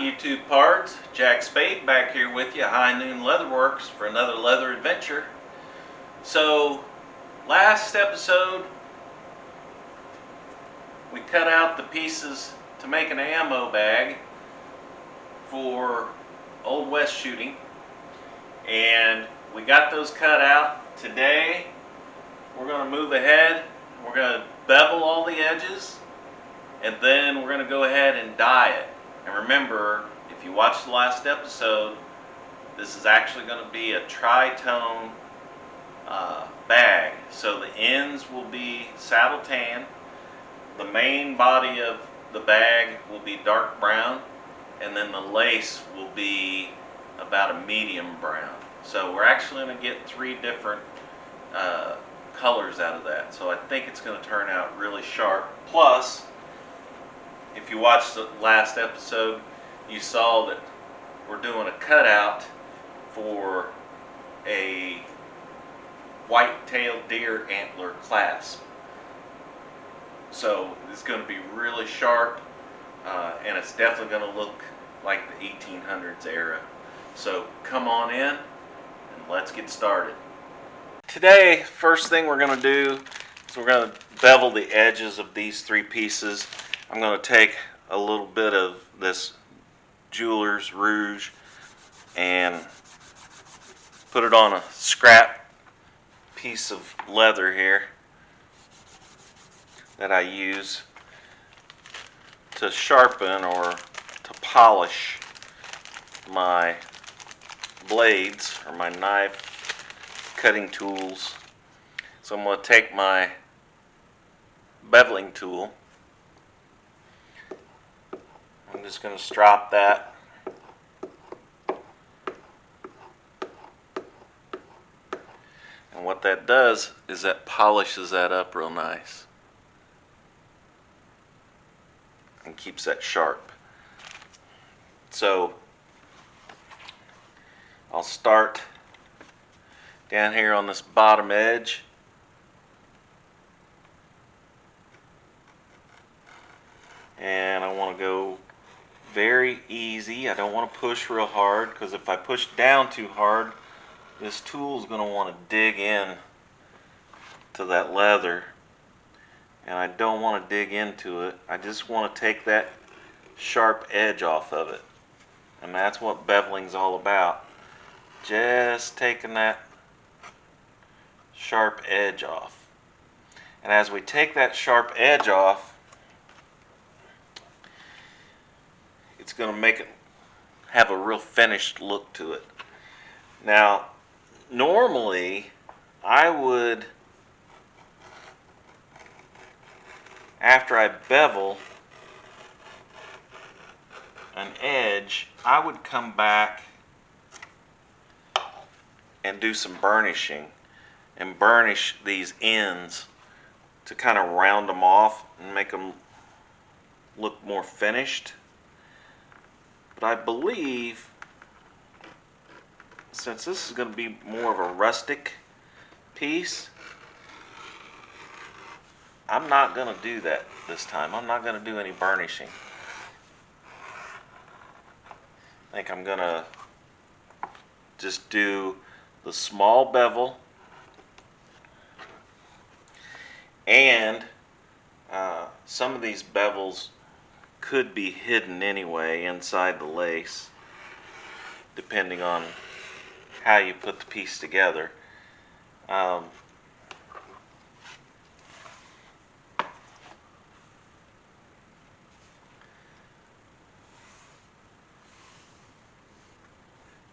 YouTube pards, Jack Spade back here with you, High Noon Leatherworks, for another leather adventure. So, last episode we cut out the pieces to make an ammo bag for Old West shooting, and we got those cut out. Today we're going to move ahead. We're going to bevel all the edges, and then we're going to go ahead and dye it. And remember, if you watched the last episode, this is actually going to be a tri-tone bag. So the ends will be saddle tan, the main body of the bag will be dark brown, and then the lace will be about a medium brown. So we're actually going to get three different colors out of that. So I think it's going to turn out really sharp. Plus, if you watched the last episode, you saw that we're doing a cutout for a white-tailed deer antler clasp. So it's going to be really sharp, and it's definitely going to look like the 1800s era. So come on in and let's get started. Today, first thing we're going to do is we're going to bevel the edges of these three pieces. I'm going to take a little bit of this Jeweler's Rouge and put it on a scrap piece of leather here that I use to sharpen or to polish my blades or my knife cutting tools. So I'm going to take my beveling tool. I'm just going to strop that. And what that does is that polishes that up real nice and keeps that sharp. So I'll start down here on this bottom edge. And I want to go very easy. I don't want to push real hard, because if I push down too hard, this tool is going to want to dig in to that leather, and I don't want to dig into it. I just want to take that sharp edge off of it, and that's what beveling's all about. Just taking that sharp edge off. And as we take that sharp edge off, it's going to make it have a real finished look to it. Now, normally I would, after I bevel an edge, I would come back and do some burnishing and burnish these ends to kind of round them off and make them look more finished. But I believe, since this is going to be more of a rustic piece, I'm not going to do that this time. I'm not going to do any burnishing. I think I'm going to just do the small bevel, and some of these bevels could be hidden anyway inside the lace, depending on how you put the piece together. Now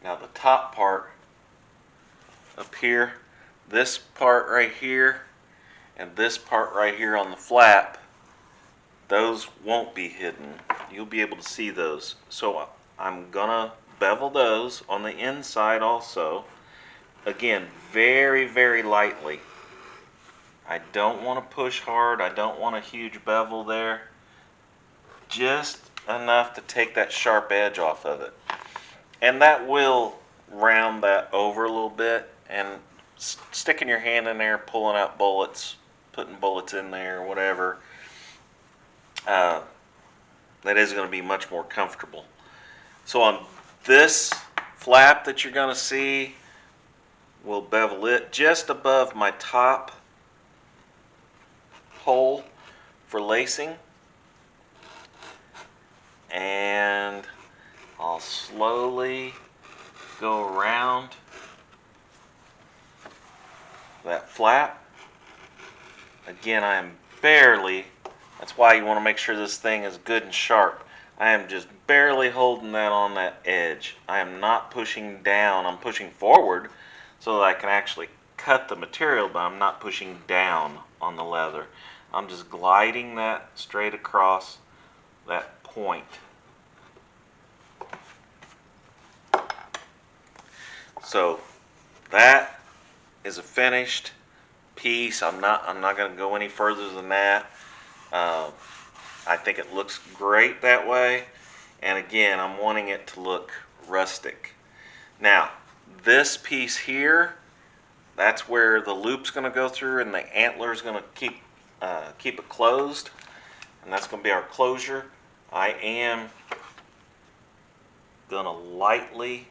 the top part up here, this part right here, and this part right here on the flap, those won't be hidden. You'll be able to see those. So I'm gonna bevel those on the inside also. Again, very, very lightly. I don't want to push hard. I don't want a huge bevel there. Just enough to take that sharp edge off of it. And that will round that over a little bit, and sticking your hand in there, pulling out bullets, putting bullets in there, whatever, that is going to be much more comfortable. So on this flap that you're going to see, we'll bevel it just above my top hole for lacing, and I'll slowly go around that flap. Again, I am barely, that's why you want to make sure this thing is good and sharp. I am just barely holding that on that edge. I am not pushing down, I'm pushing forward so that I can actually cut the material, but I'm not pushing down on the leather. I'm just gliding that straight across that point. So that is a finished piece. I'm not going to go any further than that. I think it looks great that way. And again, I'm wanting it to look rustic. Now, this piece here, that's where the loop's going to go through, and the antler's going to keep it closed, and that's going to be our closure. I am going to lightly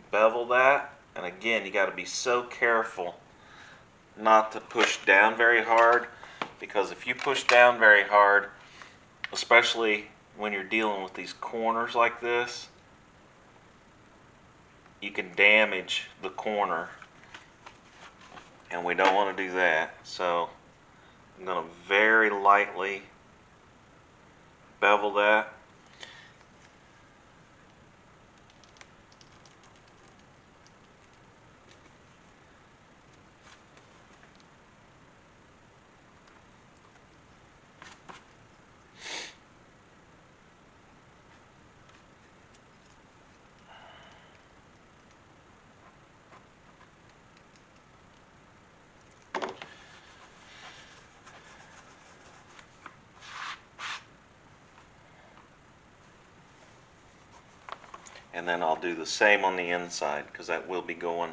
bevel that, and again, you got to be so careful not to push down very hard, because if you push down very hard, especially when you're dealing with these corners like this, you can damage the corner, and we don't want to do that. So I'm going to very lightly bevel that. And then I'll do the same on the inside, because that will be going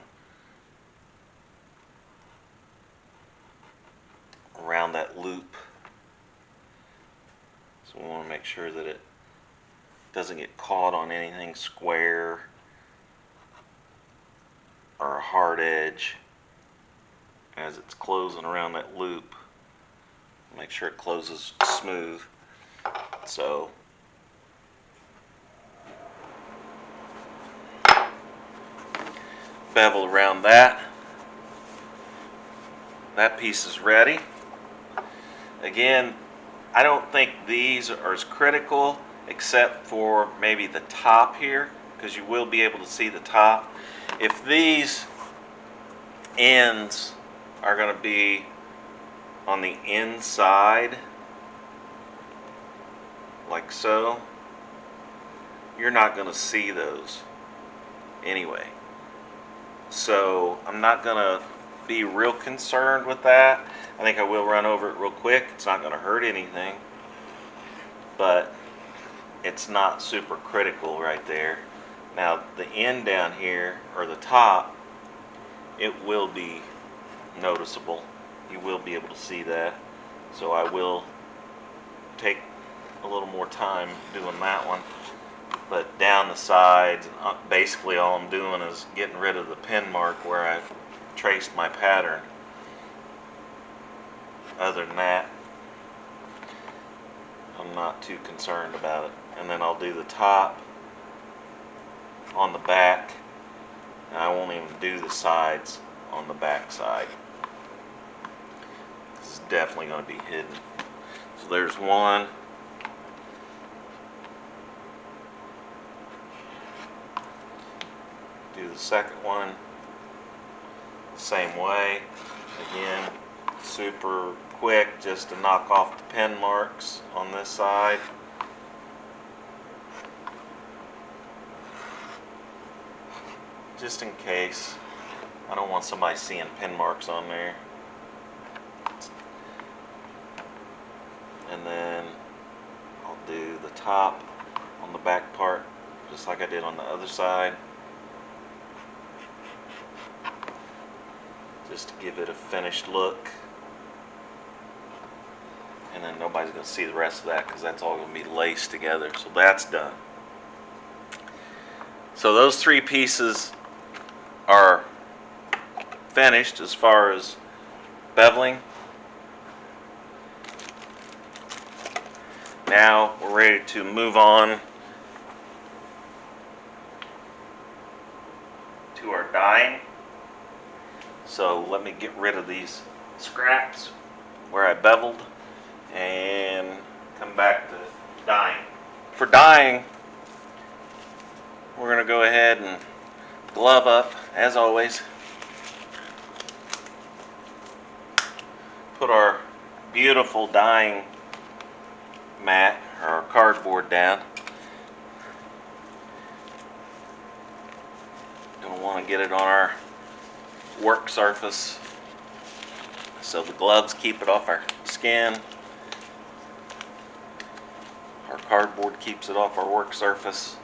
around that loop. So we want to make sure that it doesn't get caught on anything square or a hard edge as it's closing around that loop. Make sure it closes smooth. So bevel around that. That piece is ready. Again, I don't think these are as critical except for maybe the top here, because you will be able to see the top. If these ends are going to be on the inside like so, you're not going to see those anyway. So I'm not going to be real concerned with that. I think I will run over it real quick. It's not going to hurt anything, but it's not super critical right there. Now the end down here, or the top, it will be noticeable. You will be able to see that. So I will take a little more time doing that one. But down the sides, basically all I'm doing is getting rid of the pen mark where I traced my pattern. Other than that, I'm not too concerned about it. And then I'll do the top on the back, and I won't even do the sides on the back side. This is definitely going to be hidden. So there's one. Do the second one same way. Again, super quick just to knock off the pen marks on this side. Just in case. I don't want somebody seeing pen marks on there. And then I'll do the top on the back part just like I did on the other side, just to give it a finished look. And then nobody's going to see the rest of that because that's all going to be laced together. So that's done. So those three pieces are finished as far as beveling. Now we're ready to move on to our dyeing. So let me get rid of these scraps where I beveled and come back to dyeing. For dyeing, we're going to go ahead and glove up as always. Put our beautiful dyeing mat or cardboard down. Don't want to get it on our work surface, so the gloves keep it off our skin. Our cardboard keeps it off our work surface.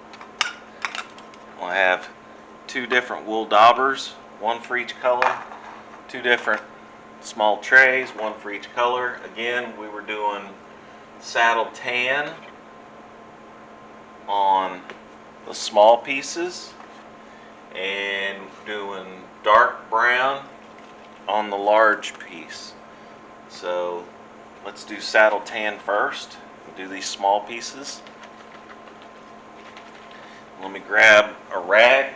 We'll have two different wool daubers, one for each color, two different small trays, one for each color. Again, we were doing saddle tan on the small pieces and doing dark brown on the large piece. So let's do saddle tan first. We'll do these small pieces. Let me grab a rag.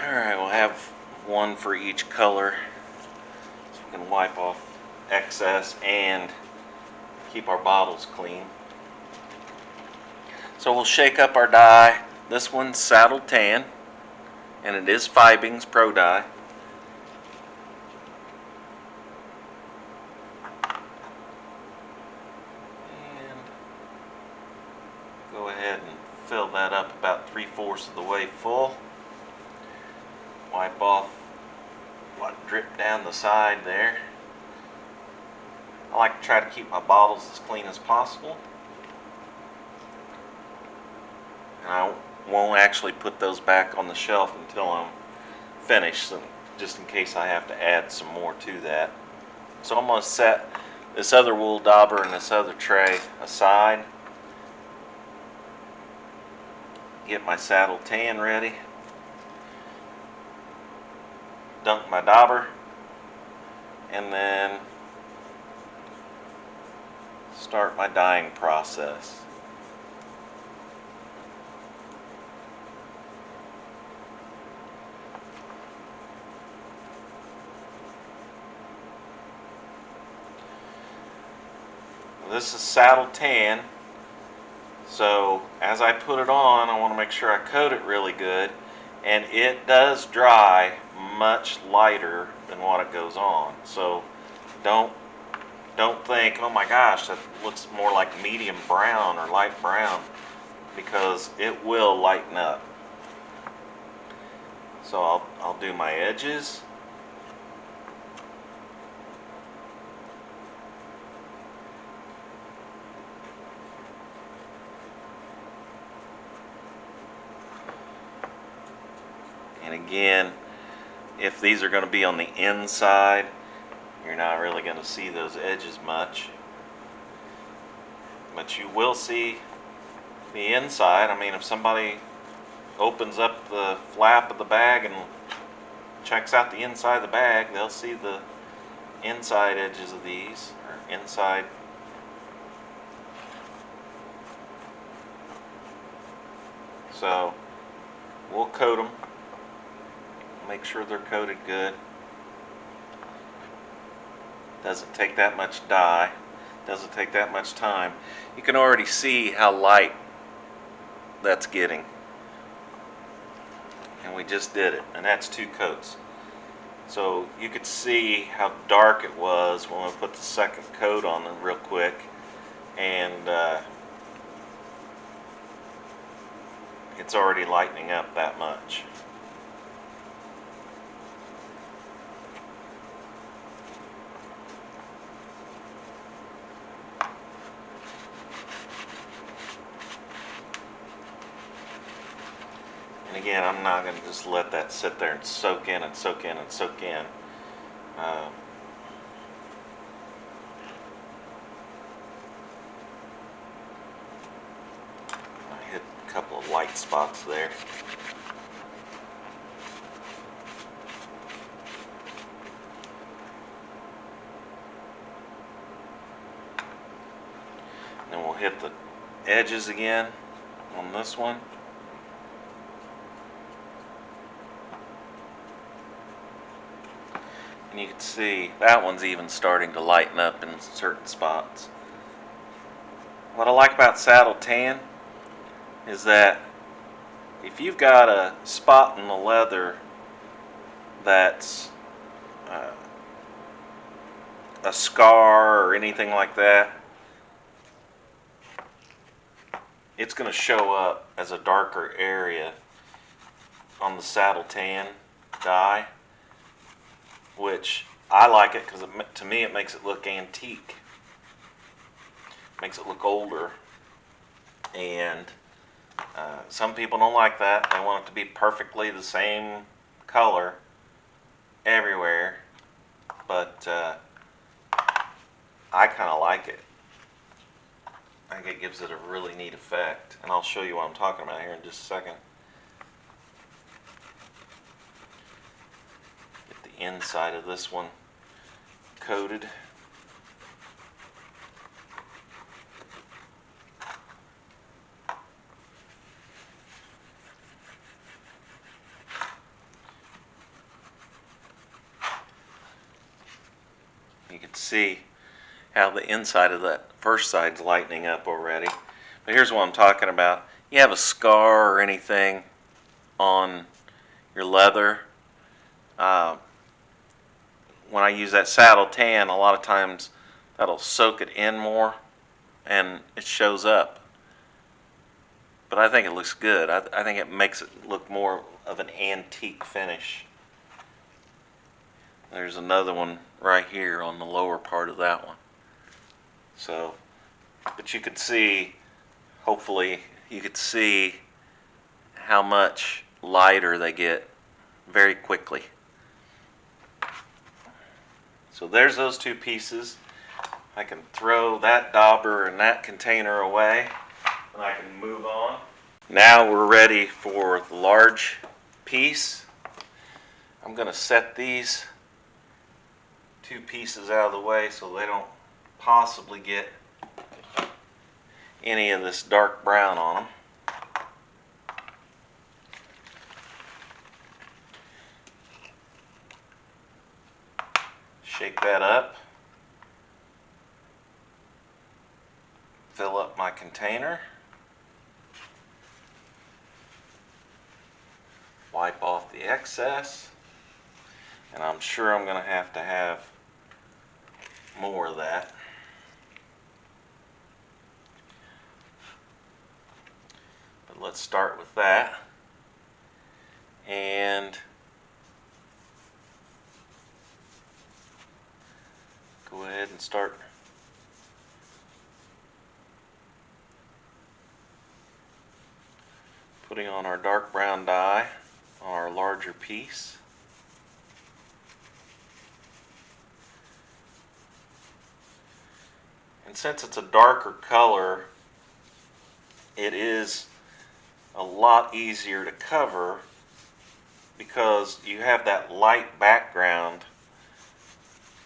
Alright, we'll have one for each color so we can wipe off excess and keep our bottles clean. So we'll shake up our dye. This one's saddle tan, and it is Fibings Pro Dye. And go ahead and fill that up about 3/4 of the way full. Wipe off what dripped down the side there. I like to try to keep my bottles as clean as possible. And I won't actually put those back on the shelf until I'm finished, just in case I have to add some more to that. So I'm going to set this other wool dauber and this other tray aside. Get my saddle tan ready. Dunk my dauber. And then start my dyeing process. This is saddle tan, so as I put it on, I want to make sure I coat it really good, and it does dry much lighter than what it goes on. So don't think, oh my gosh, that looks more like medium brown or light brown, because it will lighten up. So I'll do my edges. And again, if these are going to be on the inside, you're not really going to see those edges much. But you will see the inside. I mean, if somebody opens up the flap of the bag and checks out the inside of the bag, they'll see the inside edges of these, or inside. So we'll coat them. Make sure they're coated good. Doesn't take that much dye. Doesn't take that much time. You can already see how light that's getting. And we just did it. And that's 2 coats. So you could see how dark it was when we put the second coat on it real quick. And it's already lightening up that much. And again, I'm not going to just let that sit there and soak in and soak in and soak in. Um, I hit a couple of light spots there. And then we'll hit the edges again on this one. And you can see that one's even starting to lighten up in certain spots. What I like about saddle tan is that if you've got a spot in the leather that's uh, a scar or anything like that, it's going to show up as a darker area on the saddle tan dye, which I like it because to me it makes it look antique, makes it look older. And some people don't like that. They want it to be perfectly the same color everywhere, but I kind of like it. I think it gives it a really neat effect, and I'll show you what I'm talking about here in just a second. Get the inside of this one coated. You can see how the inside of that first side's lightening up already. But here's what I'm talking about. You have a scar or anything on your leather. When I use that saddle tan, a lot of times that'll soak it in more and it shows up. But I think it looks good. I think it makes it look more of an antique finish. There's another one right here on the lower part of that one. So, but you could see, hopefully you could see how much lighter they get very quickly. So there's those two pieces. I can throw that dauber and that container away and I can move on. Now we're ready for the large piece. I'm going to set these two pieces out of the way so they don't possibly get any of this dark brown on them. Shake that up. Fill up my container. Wipe off the excess. And I'm sure I'm going to have more of that. But let's start with that. And go ahead and start putting on our dark brown dye on our larger piece. And since it's a darker color, it is a lot easier to cover because you have that light background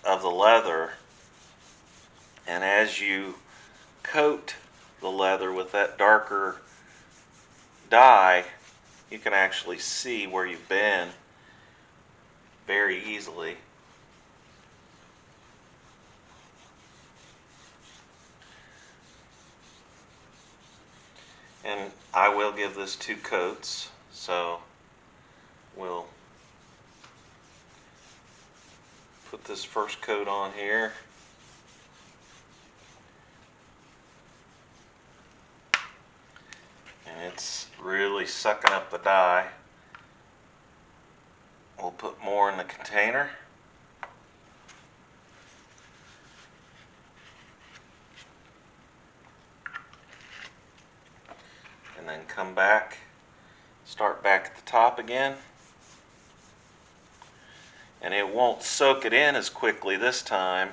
of the leather, and as you coat the leather with that darker dye, you can actually see where you've been very easily. And I will give this 2 coats, so we'll put this first coat on here. And it's really sucking up the dye. We'll put more in the container. And then come back, start back at the top again. and it won't soak it in as quickly this time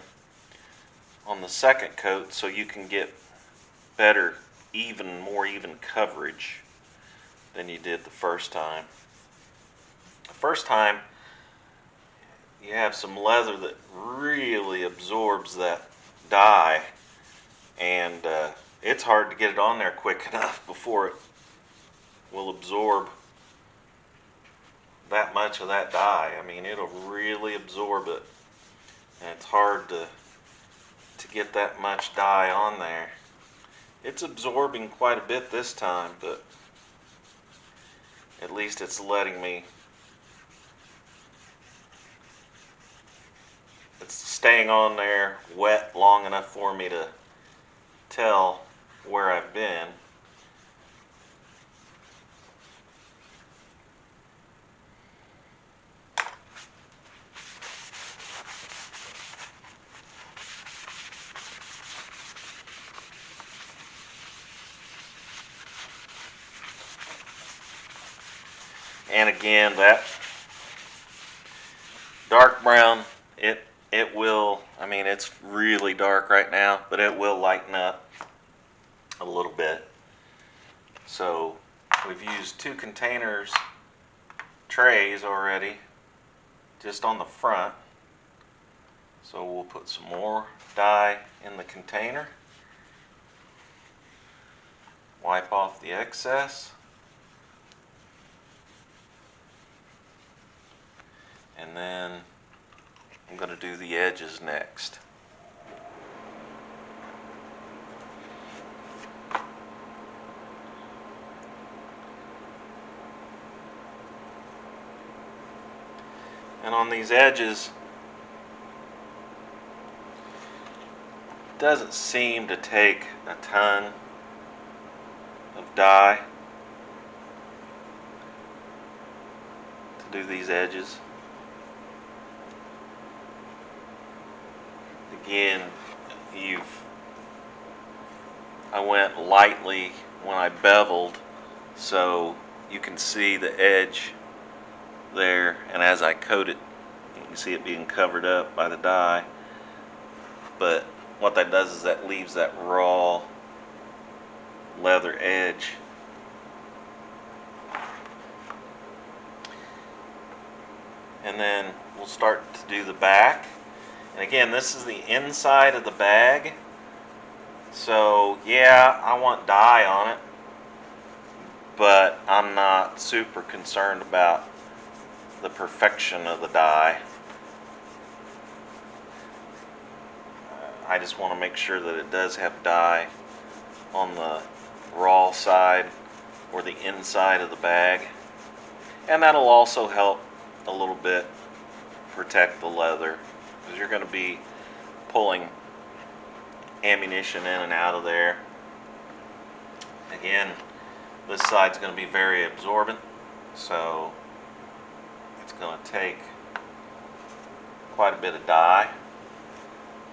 on the second coat, so you can get better, more even coverage than you did the first time. The first time you have some leather that really absorbs that dye, and it's hard to get it on there quick enough before it will absorb that much of that dye. I mean, it'll really absorb it, and it's hard to get that much dye on there. It's absorbing quite a bit this time, but at least it's it's staying on there wet long enough for me to tell where I've been. And again, that dark brown, it will, I mean, it's really dark right now, but it will lighten up a little bit. So we've used 2 containers, trays already, just on the front. So we'll put some more dye in the container, wipe off the excess, and then I'm going to do the edges next. And on these edges, it doesn't seem to take a ton of dye to do these edges. Again, I went lightly when I beveled, so you can see the edge there, and as I coat it, you can see it being covered up by the dye. But what that does is that leaves that raw leather edge. And then we'll start to do the back. And again, this is the inside of the bag. So yeah, I want dye on it, but I'm not super concerned about the perfection of the dye. I just want to make sure that it does have dye on the raw side or the inside of the bag. And that'll also help a little bit protect the leather, because you're going to be pulling ammunition in and out of there. Again, this side's going to be very absorbent, so it's going to take quite a bit of dye.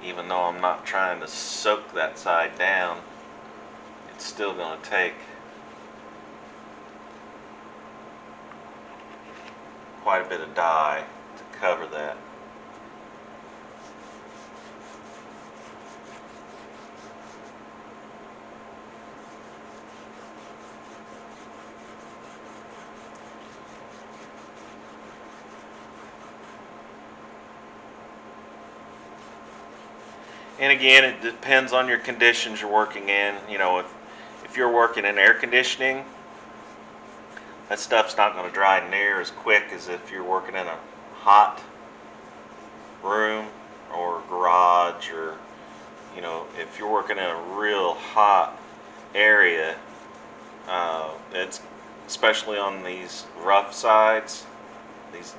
Even though I'm not trying to soak that side down, it's still going to take quite a bit of dye to cover that. And again, it depends on your conditions you're working in. You know, if you're working in air conditioning, that stuff's not going to dry near as quick as if you're working in a hot room or garage, or, you know, if you're working in a real hot area, it's especially on these rough sides, these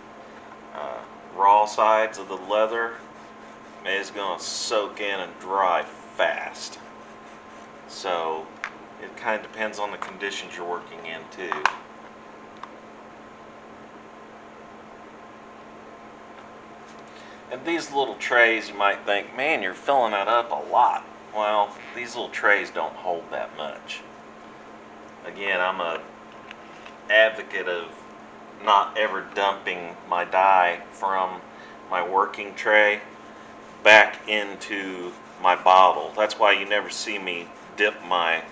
raw sides of the leather, is going to soak in and dry fast. So it kind of depends on the conditions you're working in too. And these little trays, you might think, man, you're filling that up a lot. Well, these little trays don't hold that much. Again, I'm a advocate of not ever dumping my dye from my working tray back into my bottle. That's why you never see me dip my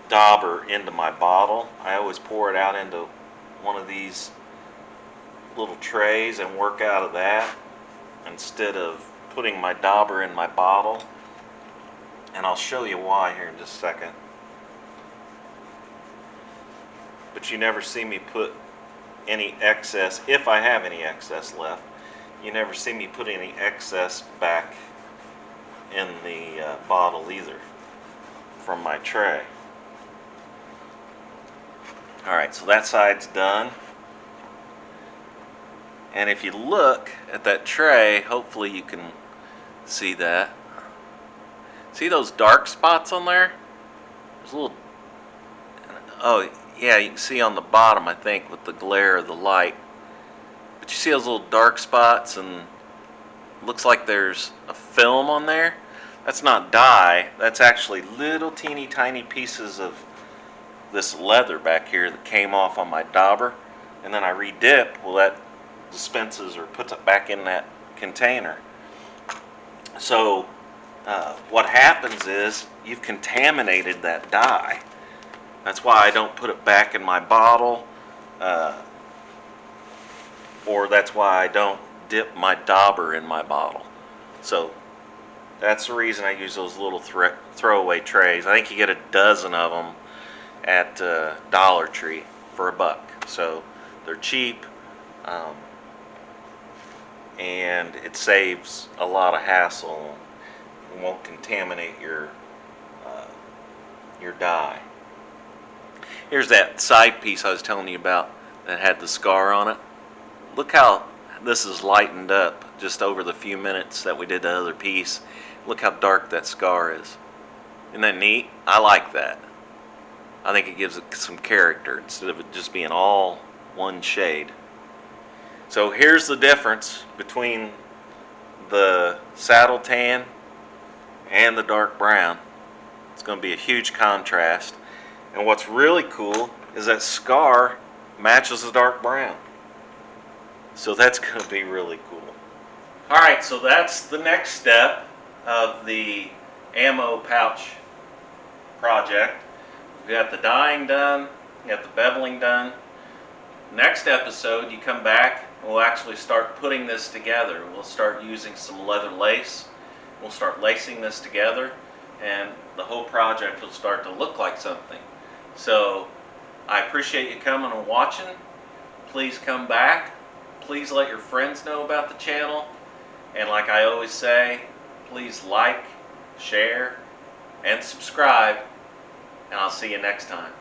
dauber into my bottle. I always pour it out into one of these little trays and work out of that instead of putting my dauber in my bottle. And I'll show you why here in just a second. But you never see me put any excess, if I have any excess left, you never see me put any excess back in the bottle either from my tray. Alright, so that side's done. And if you look at that tray, hopefully you can see that. See those dark spots on there? There's a little, oh yeah, you can see on the bottom, I think, with the glare of the light. But you see those little dark spots, and it looks like there's a film on there. That's not dye, that's actually little teeny tiny pieces of this leather back here that came off on my dauber, and then I re-dip. Well, that dispenses or puts it back in that container. So what happens is you've contaminated that dye. That's why I don't put it back in my bottle, or that's why I don't dip my dauber in my bottle. So that's the reason I use those little throwaway trays. I think you get a dozen of them at Dollar Tree for $1. So they're cheap, and it saves a lot of hassle. It won't contaminate your dye. Here's that side piece I was telling you about that had the scar on it. Look how this is lightened up just over the few minutes that we did the other piece. Look how dark that scar is. Isn't that neat? I like that. I think it gives it some character instead of it just being all one shade. So here's the difference between the saddle tan and the dark brown. It's going to be a huge contrast. And what's really cool is that scar matches the dark brown. So that's going to be really cool. Alright, so that's the next step of the ammo pouch project. We got the dyeing done, we got the beveling done. Next episode, you come back and we'll actually start putting this together. We'll start using some leather lace. We'll start lacing this together, and the whole project will start to look like something. So I appreciate you coming and watching. Please come back. Please let your friends know about the channel. And like I always say, please like, share, and subscribe. And I'll see you next time.